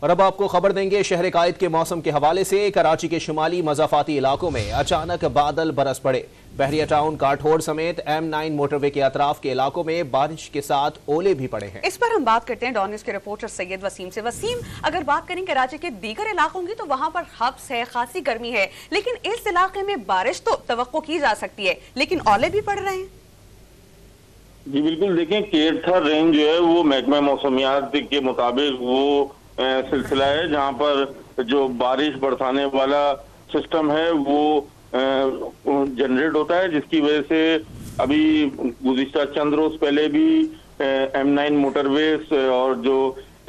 और अब आपको खबर देंगे शहर कायद के मौसम के हवाले से। कराची के शुमाली मज़ाफ़ाती इलाकों में अचानक बादल बरस पड़े। बहरिया टाउन, काठोड़ समेत M9 मोटरवे के अतराफ के इलाकों में बारिश के साथ ओले भी पड़े हैं। इस पर हम बात करते हैं डॉन न्यूज़ के रिपोर्टर सैयद वसीम से। वसीम, अगर बात करें कराची के दीगर इलाकों की तो वहाँ पर हब्स है, खासी गर्मी है, लेकिन इस इलाके में बारिश तो तवक्को की जा सकती है, लेकिन ओले भी पड़ रहे हैं। जी बिल्कुल, देखें केरथर रेंज जो है वो महकमा मौसमियात के मुताबिक वो सिलसिला है जहां पर जो बारिश बरसाने वाला सिस्टम है वो जनरेट होता है, जिसकी वजह से अभी गुज़िश्ता चंद रोज पहले भी M9 मोटरवेज और जो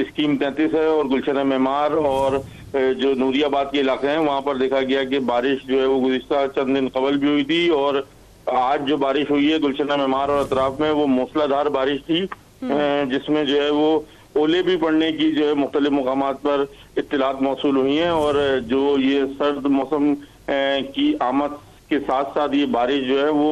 स्कीम 33 है और गुलशन मेमार और जो नूरियाबाद के इलाके हैं वहां पर देखा गया कि बारिश जो है वो गुज़िश्ता चंद दिन कबल भी हुई थी और आज जो बारिश हुई है गुलशन मेमार और अतराफ में वो मूसलाधार बारिश थी, जिसमें जो है वो ओले भी पड़ने की जो है मुख्तलिफ मुकामात पर इत्तलात मौसूल हुई हैं और जो ये सर्द मौसम की आमद के साथ साथ ये बारिश जो है वो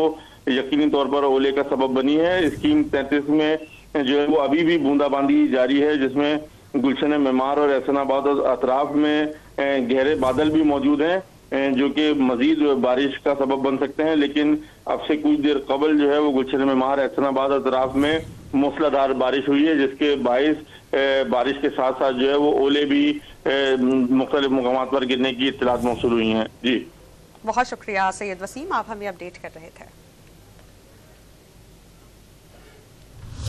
यकीनी तौर पर ओले का सबब बनी है। स्कीम 33 में जो है वो अभी भी बूंदाबांदी जारी है, जिसमें गुलशन मेमार और एहसनाबाद और अतराफ में गहरे बादल भी मौजूद हैं जो कि मजीद बारिश का सबब बन सकते हैं। लेकिन अब से कुछ देर कबल जो है वो गुलशन मेमार, एहसनाबाद और अतराफ में मूसलाधार बारिश हुई है, जिसके बाइस बारिश के साथ साथ जो है वो ओले भी मुख्तलिफ मुकामात पर गिरने की इत्तलात मौसूल हुई हैं। जी बहुत शुक्रिया सैयद वसीम, आप हमें अपडेट कर रहे थे।